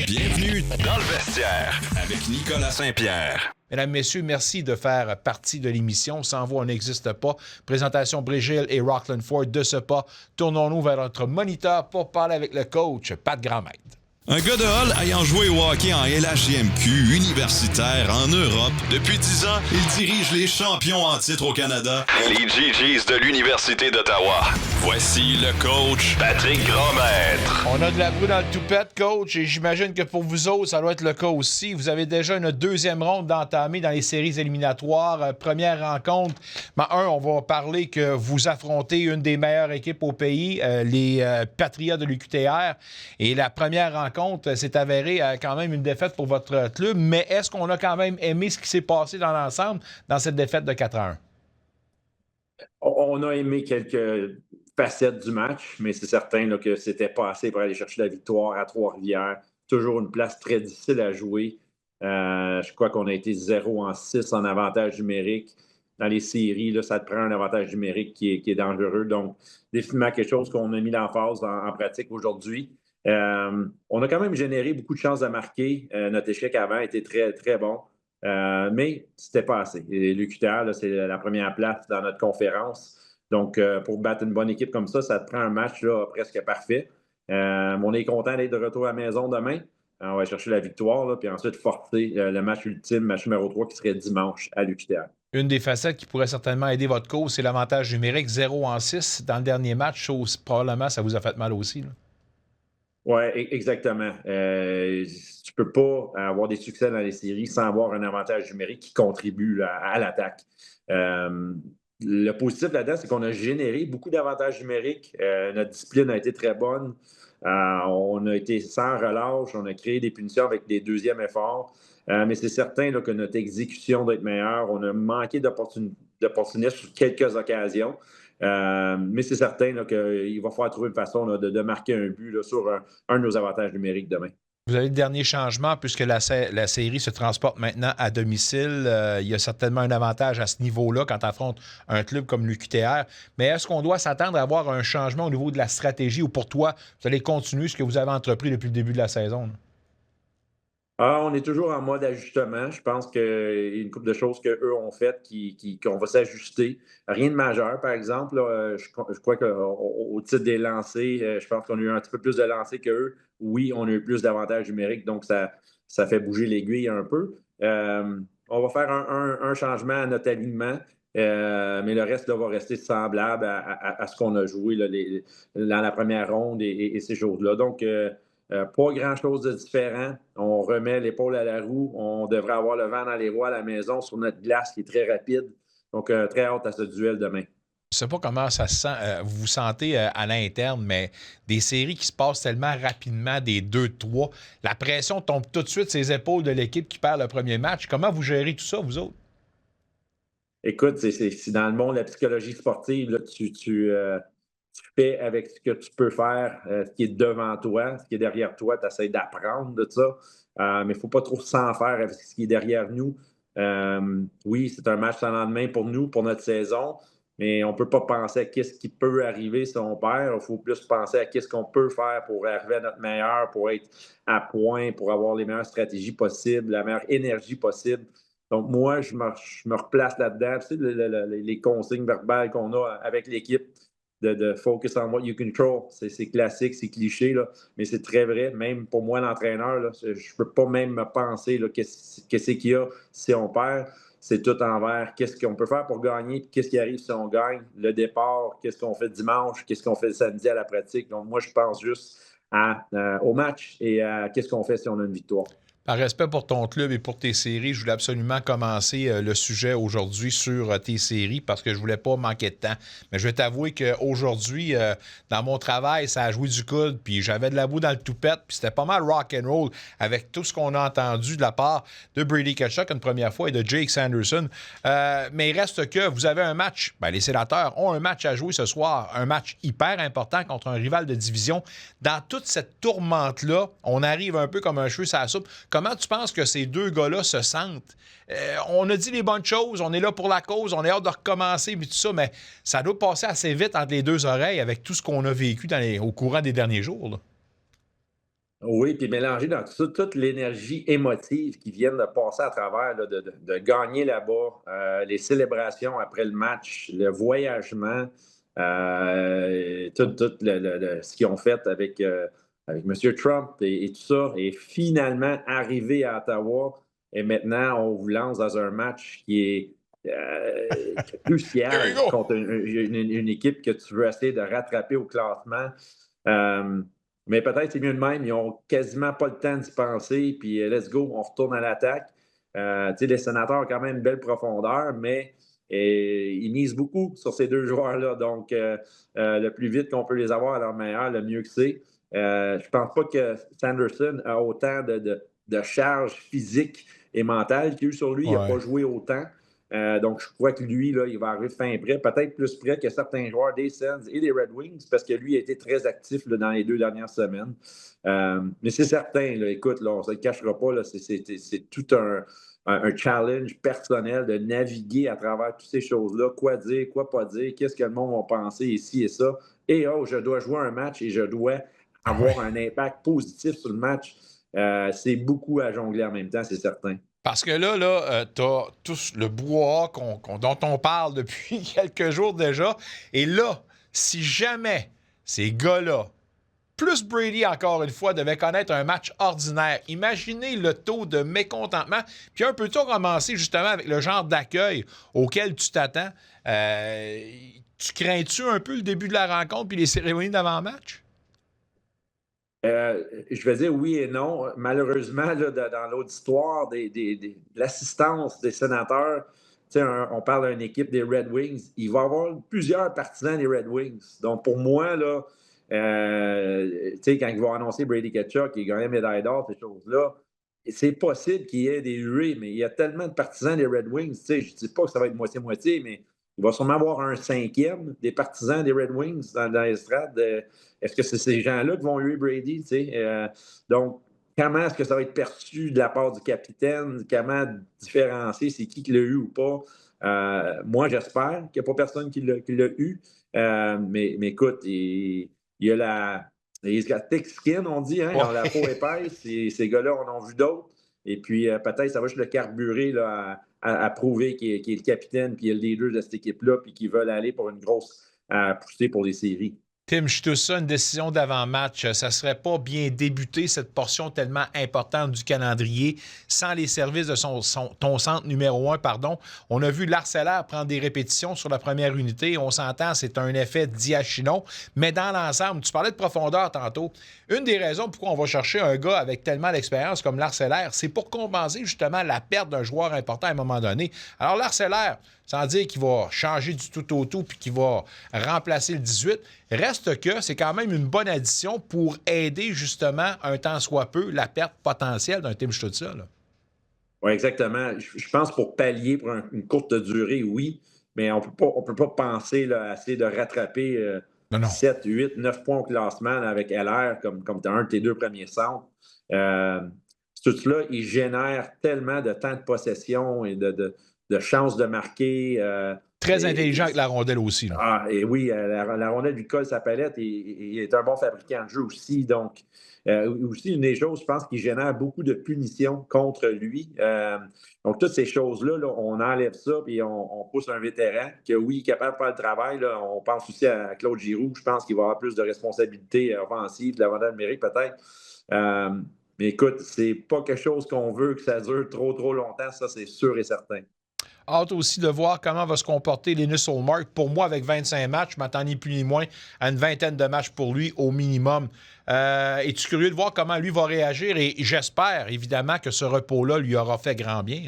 Bienvenue dans le vestiaire avec Nicolas Saint-Pierre. Mesdames, Messieurs, merci de faire partie de l'émission. Sans vous, on n'existe pas. Présentation Brésil et Rockland Ford. De ce pas, tournons-nous vers notre moniteur pour parler avec le coach Pat Grandmaître. Un gars de Hall ayant joué au hockey en LHJMQ universitaire en Europe, depuis 10 ans, il dirige les champions en titre au Canada, les GGs de l'Université d'Ottawa. Voici le coach Patrick Grandmaître. On a de la boue dans le toupette, coach, et j'imagine que pour vous autres, ça doit être le cas aussi. Vous avez déjà une deuxième ronde d'entamer dans les séries éliminatoires. Première rencontre, on va parler que vous affrontez une des meilleures équipes au pays, les Patriots de l'UQTR, et la première rencontre s'est avérée quand même une défaite pour votre club, mais est-ce qu'on a quand même aimé ce qui s'est passé dans l'ensemble dans cette défaite de 4-1? On a aimé quelques facettes du match, mais c'est certain là, que c'était pas assez pour aller chercher la victoire à Trois-Rivières. Toujours une place très difficile à jouer. Je crois qu'on a été 0-6 en avantage numérique. Dans les séries, là, ça te prend un avantage numérique qui est dangereux. Donc, définitivement quelque chose qu'on a mis l'emphase en pratique aujourd'hui. On a quand même généré beaucoup de chances à marquer. Notre échec avant était très, très bon. Mais c'était pas assez. L'UQTR, là, c'est la première place dans notre conférence. Donc, pour battre une bonne équipe comme ça te prend un match là, presque parfait. On est content d'être de retour à la maison demain. On va chercher la victoire, là, puis ensuite forcer le match ultime, match numéro 3, qui serait dimanche à l'UQTR. Une des facettes qui pourrait certainement aider votre cause, c'est l'avantage numérique 0-6 dans le dernier match. Chose, probablement, ça vous a fait mal aussi, là. Oui, exactement. Tu ne peux pas avoir des succès dans les séries sans avoir un avantage numérique qui contribue à l'attaque. Le positif là-dedans, c'est qu'on a généré beaucoup d'avantages numériques. Notre discipline a été très bonne. On a été sans relâche. On a créé des punitions avec des deuxièmes efforts. Mais c'est certain là, que notre exécution doit être meilleure. On a manqué d'opportunisme sur quelques occasions. Mais c'est certain là, qu'il va falloir trouver une façon là, de marquer un but là, sur un de nos avantages numériques demain. Vous avez le dernier changement puisque la série se transporte maintenant à domicile. Il y a certainement un avantage à ce niveau-là quand tu affrontes un club comme l'UQTR. Mais est-ce qu'on doit s'attendre à avoir un changement au niveau de la stratégie ou pour toi, vous allez continuer ce que vous avez entrepris depuis le début de la saison, là? On est toujours en mode ajustement. Je pense qu'il y a une couple de choses qu'eux ont faites qu'on va s'ajuster. Rien de majeur, par exemple. Là, je crois qu'au titre des lancers, je pense qu'on a eu un petit peu plus de lancers qu'eux. Oui, on a eu plus d'avantages numériques, donc ça fait bouger l'aiguille un peu. On va faire un changement à notre alignement. Mais le reste là, va rester semblable à ce qu'on a joué là, dans la première ronde et ces choses-là. Donc, pas grand-chose de différent. On remet l'épaule à la roue. On devrait avoir le vent dans les roues à la maison sur notre glace qui est très rapide. Donc, très hâte à ce duel demain. Je ne sais pas comment ça se sent, vous vous sentez à l'interne, mais des séries qui se passent tellement rapidement, des 2-3, la pression tombe tout de suite sur les épaules de l'équipe qui perd le premier match. Comment vous gérez tout ça, vous autres? Écoute, c'est dans le monde de la psychologie sportive, là, tu fais avec ce que tu peux faire, ce qui est devant toi, ce qui est derrière toi, tu essaies d'apprendre de ça. Mais il ne faut pas trop s'en faire avec ce qui est derrière nous. Oui, c'est un match sans lendemain pour nous, pour notre saison, mais on ne peut pas penser à ce qui peut arriver si on perd. Il faut plus penser à ce qu'on peut faire pour arriver à notre meilleur, pour être à point, pour avoir les meilleures stratégies possibles, la meilleure énergie possible. Donc, moi, je me replace là-dedans. Tu sais, les consignes verbales qu'on a avec l'équipe, de focus on what you control. C'est classique, c'est cliché, là, mais c'est très vrai. Même pour moi, l'entraîneur, là, je ne peux pas même me penser qu'est-ce qu'il y a si on perd. C'est tout envers qu'est-ce qu'on peut faire pour gagner, puis qu'est-ce qui arrive si on gagne, le départ, qu'est-ce qu'on fait dimanche, qu'est-ce qu'on fait le samedi à la pratique. Donc, moi, je pense juste au match et à qu'est-ce qu'on fait si on a une victoire. Par respect pour ton club et pour tes séries, je voulais absolument commencer le sujet aujourd'hui sur tes séries parce que je voulais pas manquer de temps. Mais je vais t'avouer qu'aujourd'hui, dans mon travail, ça a joué du coude, puis j'avais de la boue dans le toupette, puis c'était pas mal rock and roll avec tout ce qu'on a entendu de la part de Brady Tkachuk une première fois et de Jake Sanderson. Mais il reste que vous avez un match, les sénateurs ont un match à jouer ce soir, un match hyper important contre un rival de division. Dans toute cette tourmente-là, on arrive un peu comme un cheveu sur la soupe. Comment tu penses que ces deux gars-là se sentent? On a dit les bonnes choses, on est là pour la cause, on est hâte de recommencer, puis tout ça, mais ça doit passer assez vite entre les deux oreilles avec tout ce qu'on a vécu au courant des derniers jours, là. Oui, puis mélanger dans tout ça toute l'énergie émotive qui vient de passer à travers, là, de gagner là-bas, les célébrations après le match, le voyagement, tout ce qu'ils ont fait avec M. Trump et tout ça, et finalement arriver à Ottawa. Et maintenant, on vous lance dans un match qui est There you crucial go! contre une équipe que tu veux essayer de rattraper au classement. Euh, mais peut-être c'est mieux de même. Ils n'ont quasiment pas le temps d'y penser. Puis let's go, on retourne à l'attaque. Les Sénateurs ont quand même une belle profondeur, mais ils misent beaucoup sur ces deux joueurs-là. Donc, le plus vite qu'on peut les avoir à leur meilleur, le mieux que c'est. Je ne pense pas que Sanderson a autant de charge physique et mentale qu'il y a eu sur lui. Il n'a pas Ouais. joué autant. Donc, je crois que lui, là, il va arriver fin prêt, peut-être plus prêt que certains joueurs des Sens et des Red Wings, parce que lui a été très actif là, dans les 2 dernières semaines. Mais c'est certain, là, écoute, là, on ne se le cachera pas, là, c'est tout un challenge personnel de naviguer à travers toutes ces choses-là. Quoi dire, quoi pas dire, qu'est-ce que le monde va penser ici et ça. Et je dois jouer un match et je dois Ouais. avoir un impact positif sur le match. C'est beaucoup à jongler en même temps, c'est certain. Parce que là, tu as tout le bois dont on parle depuis quelques jours déjà. Et là, si jamais ces gars-là, plus Brady encore une fois, devaient connaître un match ordinaire, imaginez le taux de mécontentement. Puis un peu tout commencer justement avec le genre d'accueil auquel tu t'attends. Tu crains-tu un peu le début de la rencontre puis les cérémonies d'avant-match? Je vais dire oui et non. Malheureusement, là, dans l'auditoire de l'assistance des sénateurs, on parle d'une équipe des Red Wings, il va y avoir plusieurs partisans des Red Wings. Donc, pour moi, là, quand ils vont annoncer Brady Tkachuk, qui gagne la médaille d'or, ces choses-là, c'est possible qu'il y ait des huées, mais il y a tellement de partisans des Red Wings. Je ne dis pas que ça va être moitié-moitié, mais il va sûrement avoir un cinquième des partisans des Red Wings dans l'estrade. Est-ce que c'est ces gens-là qui vont huer Brady? Donc, comment est-ce que ça va être perçu de la part du capitaine? Comment différencier c'est qui l'a eu ou pas? Moi, j'espère qu'il n'y a pas personne qui l'a eu. Mais écoute, il y a les thick skin, on dit, hein? Ils ont la Ouais. peau épaisse. Et ces gars-là, on en a vu d'autres. Et puis, peut-être, ça va juste le carburer là, à prouver qu'il est le capitaine puis il est le leader de cette équipe-là puis qu'ils veulent aller pour une grosse poussée pour les séries. Tim, je touche ça, une décision d'avant-match. Ça serait pas bien débuter cette portion tellement importante du calendrier sans les services de ton centre numéro 1, pardon. On a vu l'Arcellaire prendre des répétitions sur la première unité. On s'entend, c'est un effet diachinon. Mais dans l'ensemble, tu parlais de profondeur tantôt. Une des raisons pourquoi on va chercher un gars avec tellement d'expérience comme l'Arcellaire, c'est pour compenser justement la perte d'un joueur important à un moment donné. Alors l'Arcellaire, sans dire qu'il va changer du tout au tout puis qu'il va remplacer le 18, reste que c'est quand même une bonne addition pour aider justement, un tant soit peu, la perte potentielle d'un Tim Stützle. Oui, exactement. Je pense pour pallier pour une courte durée, oui, mais on peut pas penser là, à essayer de rattraper Non, non. 7, 8, 9 points au classement là, avec LR comme tu as un de tes deux premiers centres. Euh, Tout cela, il génère tellement de temps de possession et de chances de marquer. Très intelligent avec la rondelle aussi. Là. Et oui, la rondelle lui colle sa palette et il est un bon fabricant de jeu aussi. Donc, aussi, une des choses, je pense, qui génère beaucoup de punitions contre lui. Donc, toutes ces choses-là, là, on enlève ça et on pousse un vétéran qui, oui, est capable de faire le travail. Là. On pense aussi à Claude Giroux. Je pense qu'il va avoir plus de responsabilités offensives, de l'avantage numérique peut-être. Euh, mais écoute, c'est pas quelque chose qu'on veut que ça dure trop, trop longtemps. Ça, c'est sûr et certain. Hâte aussi de voir comment va se comporter Linus Ullmark. Pour moi, avec 25 matchs, je m'attends ni plus ni moins à une vingtaine de matchs pour lui au minimum. Es-tu curieux de voir comment lui va réagir? Et j'espère, évidemment, que ce repos-là lui aura fait grand bien.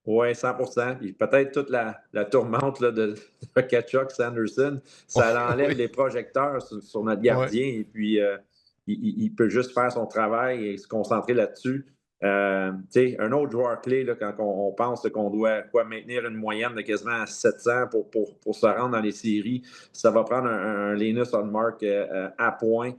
Oui, 100%. Puis peut-être toute la tourmente là, de Tkachuk, Sanderson, ça l'enlève Oui. les projecteurs sur notre Ouais. gardien et puis il peut juste faire son travail et se concentrer là-dessus. Un autre joueur clé, là, quand on pense qu'on doit maintenir une moyenne de quasiment 700 pour se rendre dans les séries, ça va prendre un Linus Ullmark à point.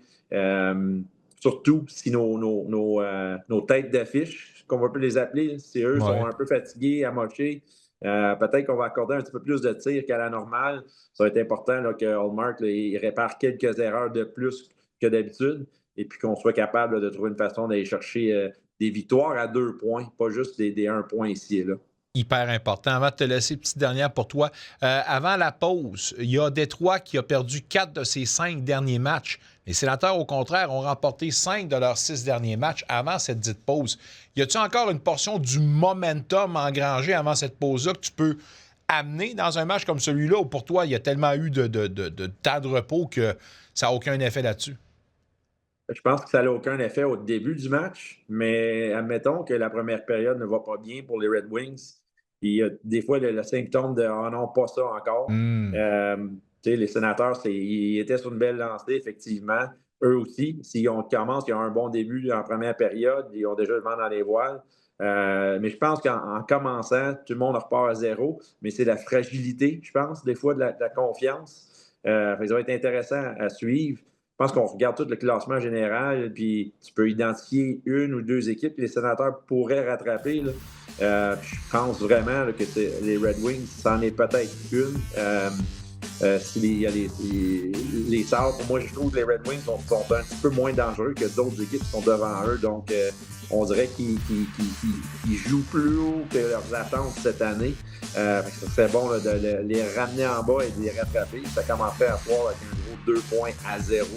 Surtout si nos têtes d'affiche, qu'on va plus les appeler, si eux sont Ouais. un peu fatigués, amochés, peut-être qu'on va accorder un petit peu plus de tir qu'à la normale. Ça va être important là, que Hallmark il répare quelques erreurs de plus que d'habitude. et puis qu'on soit capable de trouver une façon d'aller chercher des victoires à 2 points, pas juste des 1 point ici et là. Hyper important. Avant de te laisser, petite dernière pour toi. Avant la pause, il y a Détroit qui a perdu 4 de ses 5 derniers matchs. Les Sénateurs, au contraire, ont remporté 5 de leurs 6 derniers matchs avant cette dite pause. Y a-t-il encore une portion du momentum engrangé avant cette pause-là que tu peux amener dans un match comme celui-là, ou pour toi, il y a tellement eu de temps de repos que ça n'a aucun effet là-dessus? Je pense que ça n'a aucun effet au début du match, mais admettons que la première période ne va pas bien pour les Red Wings. Il y a des fois le symptôme de « Ah non, pas ça encore ». Les Sénateurs, ils étaient sur une belle lancée, effectivement. Eux aussi, s'ils commencent, ils ont un bon début en première période, ils ont déjà le vent dans les voiles. Mais je pense qu'en commençant, tout le monde repart à 0, mais c'est la fragilité, je pense, des fois, de la confiance. Ça va être intéressant à suivre. Je pense qu'on regarde tout le classement général, puis tu peux identifier 1 ou 2 équipes que les Sénateurs pourraient rattraper. Là. Je pense vraiment là, que les Red Wings, c'en est peut-être une. S'il y a les Sabres, pour moi, je trouve que les Red Wings sont un petit peu moins dangereux que d'autres équipes qui sont devant eux. Donc, on dirait qu'ils jouent plus haut que leurs attentes cette année. Ça serait bon là, de les ramener en bas et de les rattraper. Ça commencerait à soir avec un gros 2 points à 0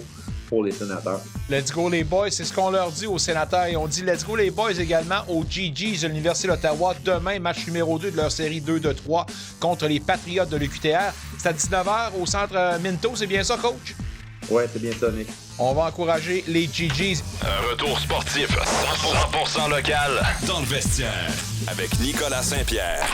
pour les Sénateurs. Let's go les boys, c'est ce qu'on leur dit aux Sénateurs. Et on dit let's go les boys également aux GGs de l'Université d'Ottawa. Demain, match numéro 2 de leur série 2 de 3 contre les Patriotes de l'UQTR. C'est à 19h au centre Minto, c'est bien ça, coach? Oui, c'est bien ça, Nick. On va encourager les GGs. Un retour sportif 100% local dans le vestiaire avec Nicolas Saint-Pierre.